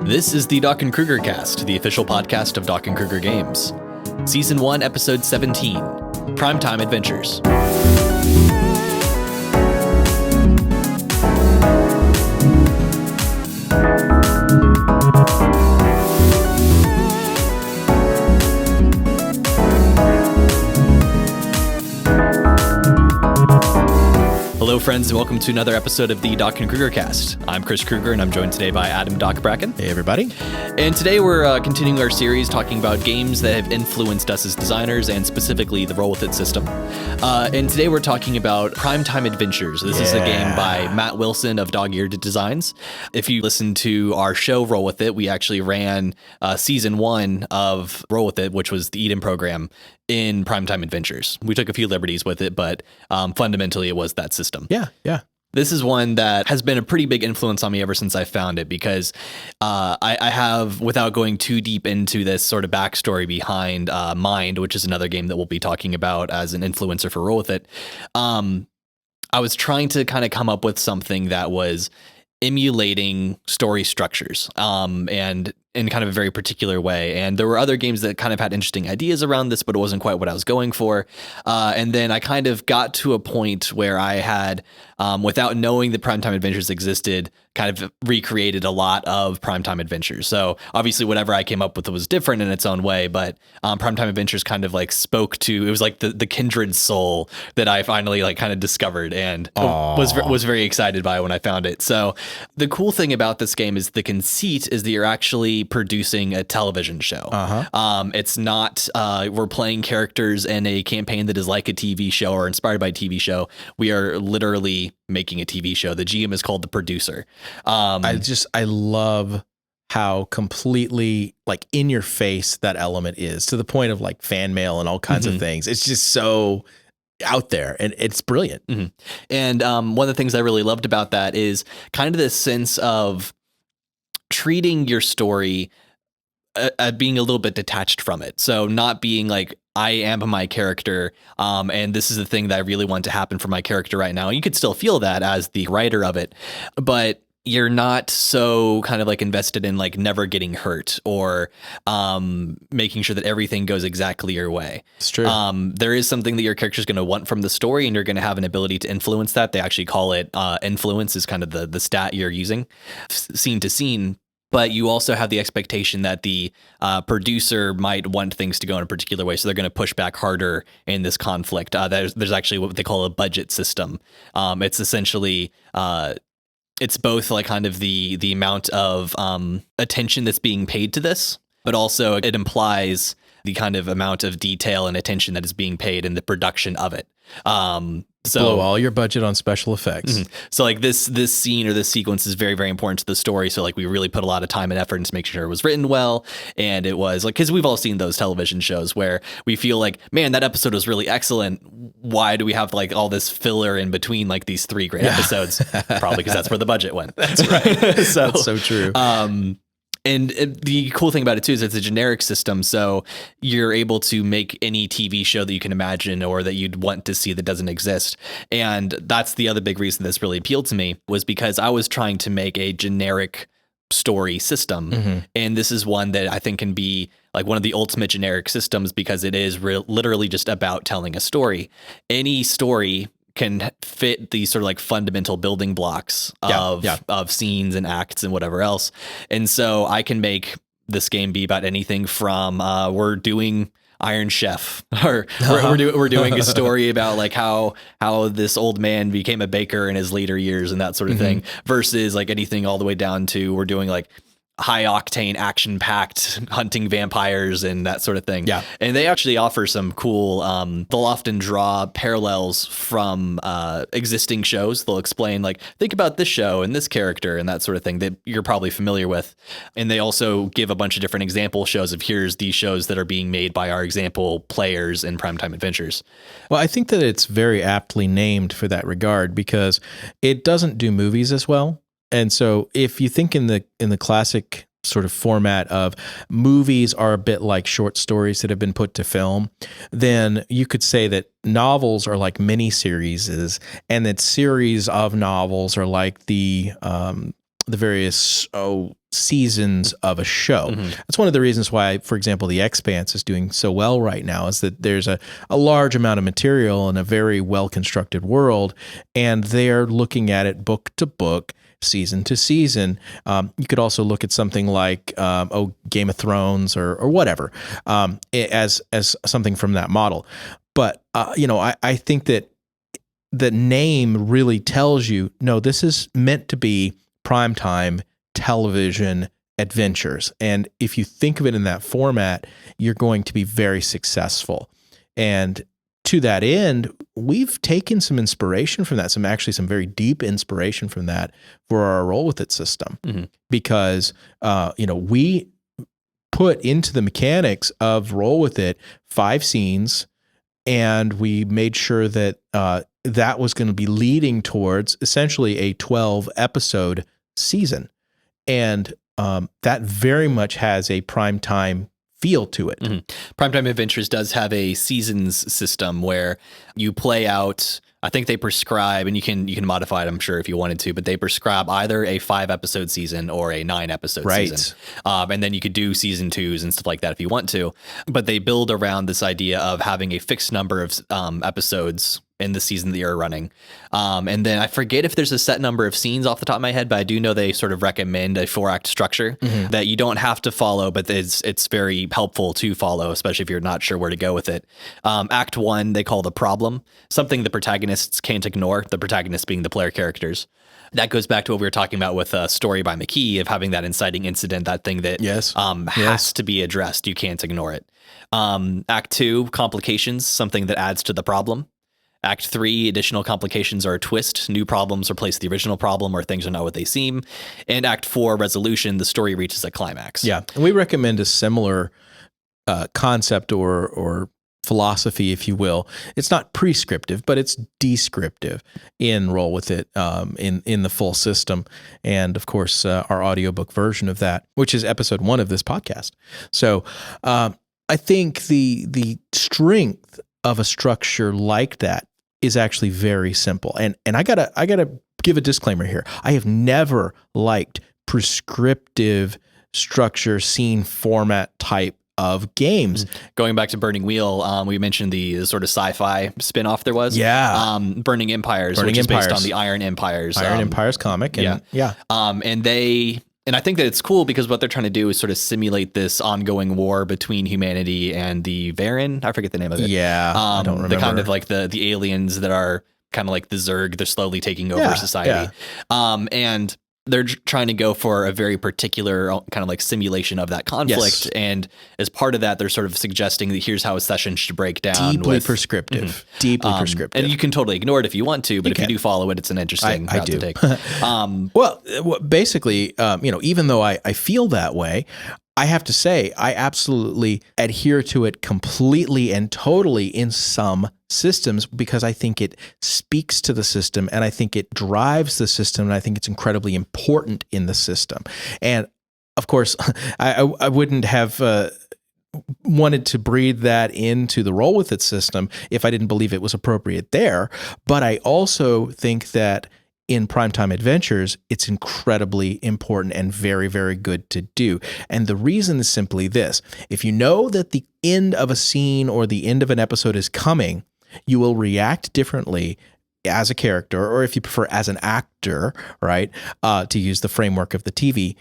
This is the Doc and Krueger cast, the official podcast of Doc and Krueger Games. Season 1, Episode 17, Primetime Adventures. Hello, friends, and welcome to another episode of the Doc and Krueger cast. I'm Chris Krueger, and I'm joined today by Adam Doc Brackin. Hey, everybody. And today we're continuing our series talking about games that have influenced us as designers, and specifically the Roll With It system. And today we're talking about Primetime Adventures. This is a game by Matt Wilson of Dog-Eared Designs. If you listen to our show, Roll With It, we actually ran Season 1 of Roll With It, which was the Eden program, in Primetime Adventures. We took a few liberties with it, but fundamentally it was that system. Yeah. This is one that has been a pretty big influence on me ever since I found it, because I have, without going too deep into this sort of backstory behind Mind, which is another game that we'll be talking about as an influencer for Roll With It, I was trying to kind of come up with something that was emulating story structures and in kind of a very particular way. And there were other games that kind of had interesting ideas around this, but it wasn't quite what I was going for. And then I kind of got to a point where I had, without knowing that Primetime Adventures existed, kind of recreated a lot of Primetime Adventures. So obviously whatever I came up with was different in its own way, but Primetime Adventures kind of like spoke to, it was like the kindred soul that I finally like kind of discovered and was very excited by when I found it. So the cool thing about this game is the conceit is that you're actually producing a television show. It's not, we're playing characters in a campaign that is like a TV show or inspired by a TV show. We are literally making a TV show. The GM is called the producer. I love how completely like in your face that element is, to the point of like fan mail and all kinds of things. It's just so out there and it's brilliant. And one of the things I really loved about that is kind of this sense of treating your story being a little bit detached from it. So not being like, I am my character, and this is the thing that I really want to happen for my character right now. You could still feel that as the writer of it, but you're not so kind of like invested in like never getting hurt or making sure that everything goes exactly your way. It's true. There is something that your character is going to want from the story, and you're going to have an ability to influence that. They actually call it influence is kind of the stat you're using scene to scene. But you also have the expectation that the producer might want things to go in a particular way, so they're going to push back harder in this conflict. There's actually what they call a budget system. It's essentially it's both like kind of the amount of attention that's being paid to this, but also it implies the kind of amount of detail and attention that is being paid in the production of it. So blow all your budget on special effects. So like this scene or this sequence is very, very important to the story. So like we really put a lot of time and effort into making sure it was written well. And it was like, because we've all seen those television shows where we feel like, man, that episode was really excellent. Why do we have like all this filler in between like these 3 great episodes? Probably because that's where the budget went. That's right. That's so true. And the cool thing about it too is it's a generic system, so you're able to make any TV show that you can imagine or that you'd want to see that doesn't exist. And that's the other big reason this really appealed to me, was because I was trying to make a generic story system. And this is one that I think can be like one of the ultimate generic systems, because it is literally just about telling a story. Any story can fit these sort of like fundamental building blocks of scenes and acts and whatever else. And so I can make this game be about anything from we're doing Iron Chef, or we're doing a story about like how this old man became a baker in his later years and that sort of thing, versus like anything all the way down to we're doing like high octane, action packed hunting vampires and that sort of thing. Yeah. And they actually offer some cool, they'll often draw parallels from existing shows. They'll explain like, think about this show and this character and that sort of thing that you're probably familiar with. And they also give a bunch of different example shows of here's these shows that are being made by our example players in Primetime Adventures. Well, I think that it's very aptly named for that regard, because it doesn't do movies as well. And so if you think in the classic sort of format of movies are a bit like short stories that have been put to film, then you could say that novels are like mini series, and that series of novels are like the various seasons of a show. That's one of the reasons why, for example, The Expanse is doing so well right now, is that there's a large amount of material and a very well-constructed world, and they're looking at it book to book, season to season. You could also look at something like Game of Thrones or whatever as something from that model. But I think that the name really tells you, no, this is meant to be primetime television adventures. And if you think of it in that format, you're going to be very successful. And to that end, we've taken some inspiration from that, some very deep inspiration from that for our Roll With It system, because, we put into the mechanics of Roll With It 5 scenes, and we made sure that that was going to be leading towards essentially a 12 episode season. And that very much has a primetime feel to it. Primetime Adventures does have a seasons system where you play out, I think they prescribe, and you can modify it, I'm sure, if you wanted to, but they prescribe either a 5-episode season or a 9-episode season. And then you could do season 2s and stuff like that if you want to. But they build around this idea of having a fixed number of episodes in the season that you're running. And then I forget if there's a set number of scenes off the top of my head, but I do know they sort of recommend a 4-act structure that you don't have to follow, but it's very helpful to follow, especially if you're not sure where to go with it. Act 1, they call the problem, something the protagonists can't ignore, the protagonists being the player characters. That goes back to what we were talking about with Story by McKee, of having that inciting incident, that thing that has to be addressed. You can't ignore it. Act 2, complications, something that adds to the problem. Act 3, additional complications are a twist. New problems replace the original problem, or things are not what they seem. And Act 4, resolution, the story reaches a climax. Yeah, and we recommend a similar concept or philosophy, if you will. It's not prescriptive, but it's descriptive in Roll With It in the full system. And of course, our audiobook version of that, which is episode 1 of this podcast. So I think the strength of a structure like that is actually very simple. And I gotta give a disclaimer here. I have never liked prescriptive structure, scene format type of games. Going back to Burning Wheel, we mentioned the sort of sci-fi spin-off there was. Yeah. Burning Empires, which is based on the Iron Empires. Empires comic. And, And I think that it's cool because what they're trying to do is sort of simulate this ongoing war between humanity and the Varen. I forget the name of it. Yeah, I don't remember. The kind of like the aliens that are kind of like the Zerg. They're slowly taking over society. Yeah. And they're trying to go for a very particular kind of like simulation of that conflict. Yes. And as part of that, they're sort of suggesting that here's how a session should break down. Deeply prescriptive. Deeply prescriptive. And you can totally ignore it if you want to, but if you do follow it, it's an interesting route to take. Well, basically, even though I feel that way, I have to say, I absolutely adhere to it completely and totally in some systems, because I think it speaks to the system, and I think it drives the system, and I think it's incredibly important in the system. And of course, I wouldn't have wanted to breathe that into the Roll With It system if I didn't believe it was appropriate there. But I also think that in Primetime Adventures, it's incredibly important and very, very good to do. And the reason is simply this. If you know that the end of a scene or the end of an episode is coming, you will react differently as a character, or if you prefer, as an actor, right, to use the framework of the TV,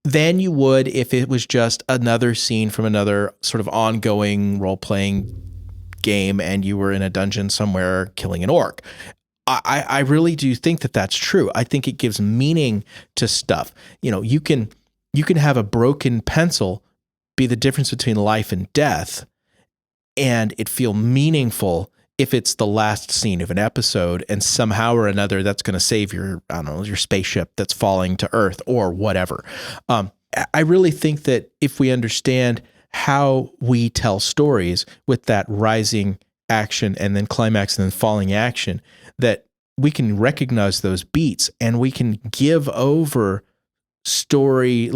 than you would if it was just another scene from another sort of ongoing role-playing game and you were in a dungeon somewhere killing an orc. I really do think that that's true. I think it gives meaning to stuff. You can have a broken pencil be the difference between life and death, and it feel meaningful if it's the last scene of an episode, and somehow or another that's going to save your spaceship that's falling to Earth or whatever. I really think that if we understand how we tell stories with that rising action and then climax and then falling action, that we can recognize those beats and we can give over story.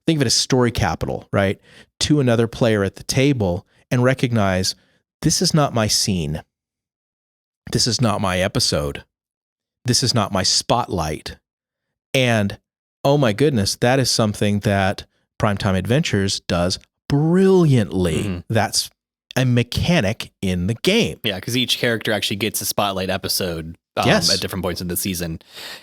Think of it as story capital, right? To another player at the table and recognize, this is not my scene. This is not my episode. This is not my spotlight. And oh my goodness, that is something that Primetime Adventures does brilliantly. That's a mechanic in the game. Yeah, because each character actually gets a spotlight episode Yes. at different points in the season.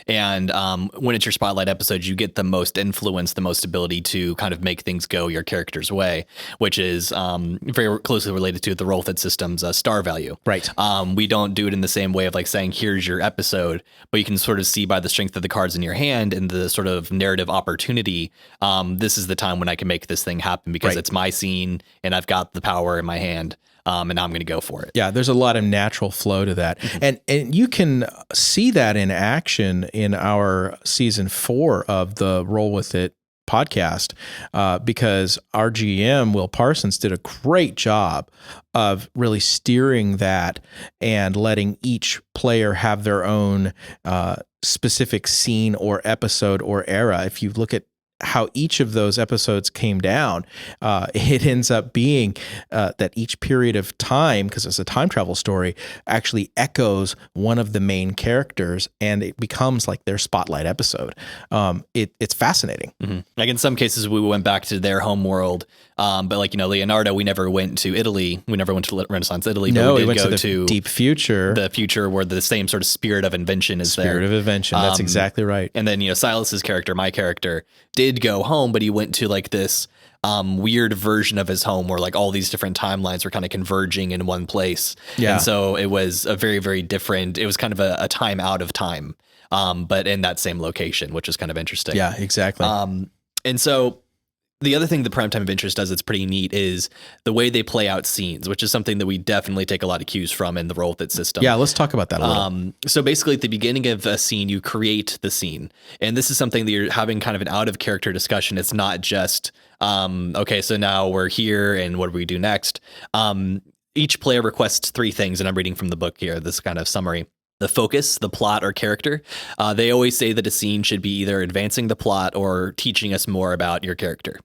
And when it's your spotlight episode, you get the most influence, the most ability to kind of make things go your character's way, which is very closely related to the roll fit system's star value. Right. We don't do it in the same way of like saying, here's your episode, but you can sort of see by the strength of the cards in your hand and the sort of narrative opportunity. This is the time when I can make this thing happen because it's my scene and I've got the power in my hand. And now I'm going to go for it. Yeah, there's a lot of natural flow to that. And you can see that in action in our season 4 of the Roll With It podcast, because our GM, Will Parsons, did a great job of really steering that and letting each player have their own specific scene or episode or era. If you look at how each of those episodes came down, it ends up being that each period of time, because it's a time travel story, actually echoes one of the main characters, and it becomes like their spotlight episode. It's fascinating. Like in some cases, we went back to their home world, but like, Leonardo, we never went to Italy. We never went to Renaissance Italy. No, but we went to the deep future. The future where the same sort of spirit of invention is there. Spirit of invention. That's exactly right. And then, Silas's character, my character, did go home, but he went to like this weird version of his home where like all these different timelines were kind of converging in one place. Yeah. And so it was a very, very different, it was kind of a time out of time, but in that same location, which is kind of interesting. Yeah, exactly. And so the other thing that Primetime Adventures does that's pretty neat is the way they play out scenes, which is something that we definitely take a lot of cues from in the Roll With It system. Yeah, let's talk about that a little. So basically at the beginning of a scene, you create the scene. And this is something that you're having kind of an out of character discussion. It's not just, okay, so now we're here and what do we do next? Each player requests 3 things, and I'm reading from the book here, this kind of summary. The focus, the plot, or character. They always say that a scene should be either advancing the plot or teaching us more about your character.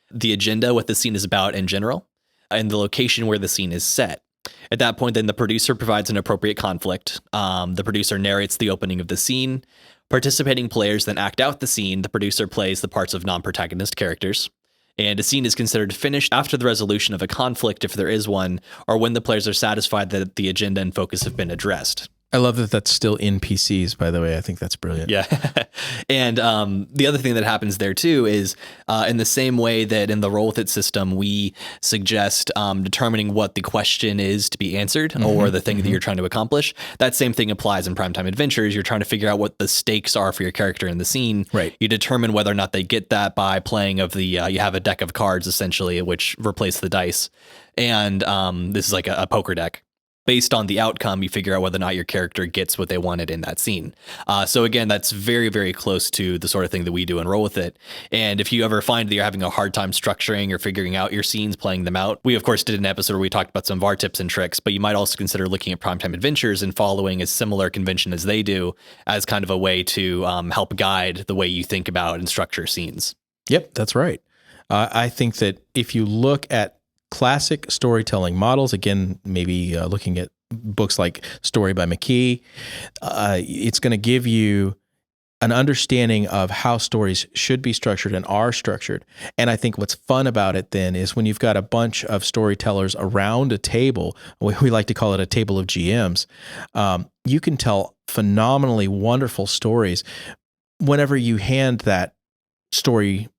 The agenda, what the scene is about in general, and the location where the scene is set. At that point, then the producer provides an appropriate conflict. The producer narrates the opening of the scene. Participating players then act out the scene. The producer plays the parts of non-protagonist characters. And a scene is considered finished after the resolution of a conflict, if there is one, or when the players are satisfied that the agenda and focus have been addressed. I love that that's still NPCs, by the way. I think that's brilliant. Yeah. And the other thing that happens there too is in the same way that in the Roll With It system, we suggest determining what the question is to be answered or the thing that you're trying to accomplish. That same thing applies in Primetime Adventures. You're trying to figure out what the stakes are for your character in the scene. Right. You determine whether or not they get that by playing of the, you have a deck of cards essentially, which replace the dice. And this is like a poker deck. Based on the outcome, you figure out whether or not your character gets what they wanted in that scene. So again, that's very, very close to the sort of thing that we do and Roll With It. And if you ever find that you're having a hard time structuring or figuring out your scenes, playing them out, we of course did an episode where we talked about some of our tips and tricks, but you might also consider looking at Primetime Adventures and following a similar convention as they do as kind of a way to help guide the way you think about and structure scenes. Yep, that's right. I think that if you look at classic storytelling models, again, maybe looking at books like Story by McKee, it's going to give you an understanding of how stories should be structured and are structured. And I think what's fun about it then is when you've got a bunch of storytellers around a table, we like to call it a table of GMs, you can tell phenomenally wonderful stories whenever you hand that story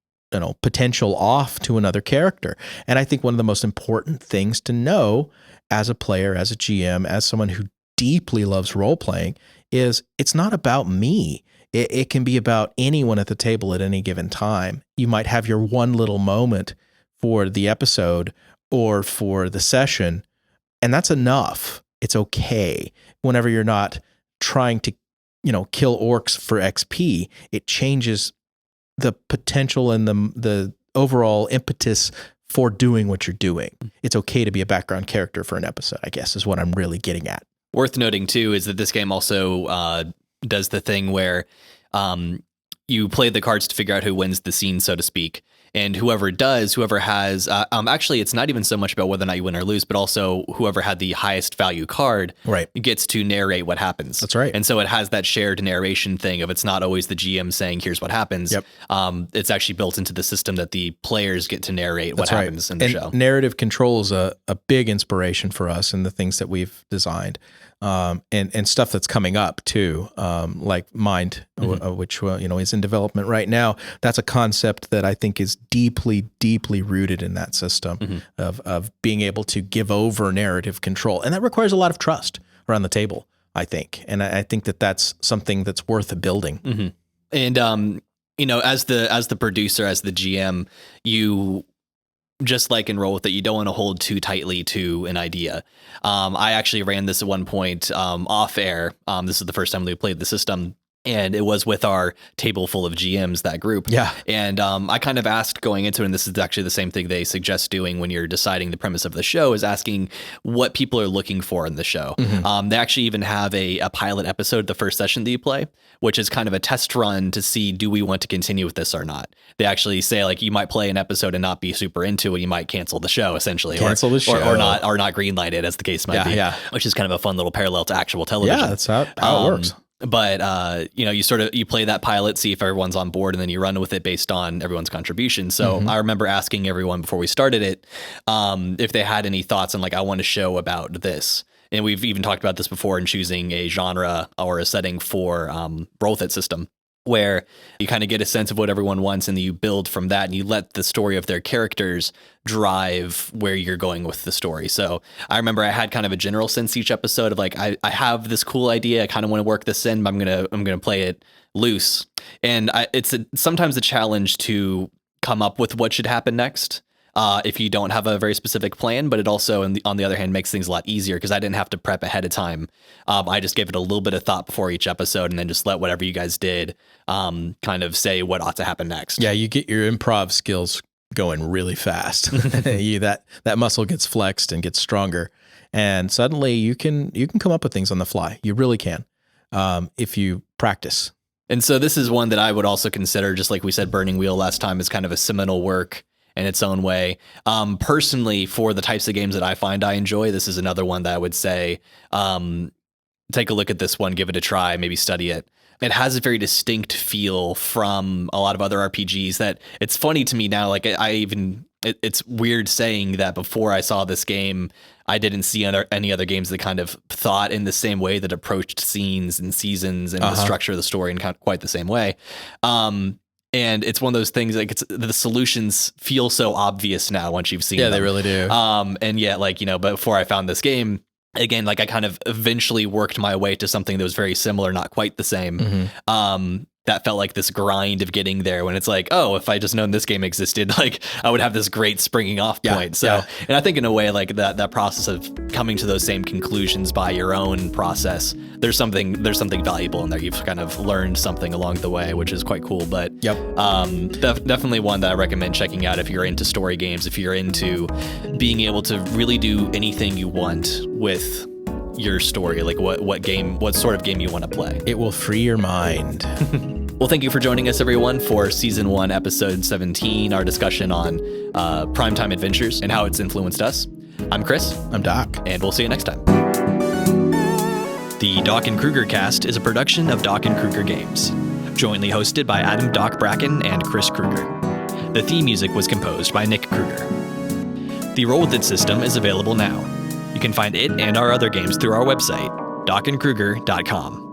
potential off to another character. And I think one of the most important things to know as a player, as a GM, as someone who deeply loves role-playing is it's not about me. It can be about anyone at the table at any given time. You might have your one little moment for the episode or for the session, and that's enough. It's okay. Whenever you're not trying to, kill orcs for XP, it changes the potential and the overall impetus for doing what you're doing. It's okay to be a background character for an episode, I guess, is what I'm really getting at. Worth noting, too, is that this game also does the thing where you play the cards to figure out who wins the scene, so to speak. And whoever has, actually, it's not even so much about whether or not you win or lose, but also whoever had the highest value card gets to narrate what happens. That's right. And so it has that shared narration thing of it's not always the GM saying, here's what happens. Yep. It's actually built into the system that the players get to narrate what happens in the show. Narrative control is a big inspiration for us in the things that we've designed. And stuff that's coming up too, like Mind, which is in development right now. That's a concept that I think is deeply, deeply rooted in that system of being able to give over narrative control, and that requires a lot of trust around the table, I think. And I think that that's something that's worth building. And as the producer, as the GM, you. Just like in Roll With It, you don't want to hold too tightly to an idea. I actually ran this at one point off air. This is the first time we played the system. And it was with our table full of GMs, that group. Yeah. And I kind of asked going into it, and this is actually the same thing they suggest doing when you're deciding the premise of the show, is asking what people are looking for in the show. They actually even have a pilot episode, the first session that you play, which is kind of a test run to see, do we want to continue with this or not? They actually say, like, you might play an episode and not be super into it. You might cancel the show, essentially. Cancel the show. Or not greenlight it, as the case might be. Which is kind of a fun little parallel to actual television. Yeah, that's how it works. But, you play that pilot, see if everyone's on board, and then you run with it based on everyone's contribution. So I remember asking everyone before we started it, if they had any thoughts on, like, I want a show about this. And we've even talked about this before in choosing a genre or a setting for Roll With It system, where you kind of get a sense of what everyone wants and then you build from that and you let the story of their characters drive where you're going with the story. So I remember I had kind of a general sense each episode of, like, I have this cool idea. I kind of want to work this in, but I'm going to play it loose. And it's sometimes a challenge to come up with what should happen next. If you don't have a very specific plan, but it also, on the other hand, makes things a lot easier because I didn't have to prep ahead of time. I just gave it a little bit of thought before each episode and then just let whatever you guys did kind of say what ought to happen next. Yeah, you get your improv skills going really fast. That muscle gets flexed and gets stronger. And suddenly you can come up with things on the fly. You really can, if you practice. And so this is one that I would also consider, just like we said, Burning Wheel last time, is kind of a seminal work in its own way. Personally, for the types of games that I find I enjoy, this is another one that I would say, take a look at this one, give it a try, maybe study it. It has a very distinct feel from a lot of other RPGs that it's funny to me now. Like it's weird saying that before I saw this game, I didn't see any other games that kind of thought in the same way, that approached scenes and seasons and the structure of the story in quite the same way. And it's one of those things, like, the solutions feel so obvious now once you've seen them. Yeah, they really do. And yet, like, but before I found this game, again, like, I kind of eventually worked my way to something that was very similar, not quite the same. That felt like this grind of getting there, when it's like, oh, if I just known this game existed, like, I would have this great springing off point. So, and I think in a way, like, that process of coming to those same conclusions by your own process, there's something valuable in there. You've kind of learned something along the way, which is quite cool. But definitely one that I recommend checking out if you're into story games, if you're into being able to really do anything you want with your story, like what sort of game you want to play. It will free your mind. Well, thank you for joining us, everyone, for Season 1, Episode 17, our discussion on Primetime Adventures and how it's influenced us. I'm Chris. I'm Doc. And we'll see you next time. The Doc and Krueger cast is a production of Doc and Krueger Games, jointly hosted by Adam Doc Brackin and Chris Krueger. The theme music was composed by Nick Krueger. The Roll With It system is available now. You can find it and our other games through our website, docandkrueger.com.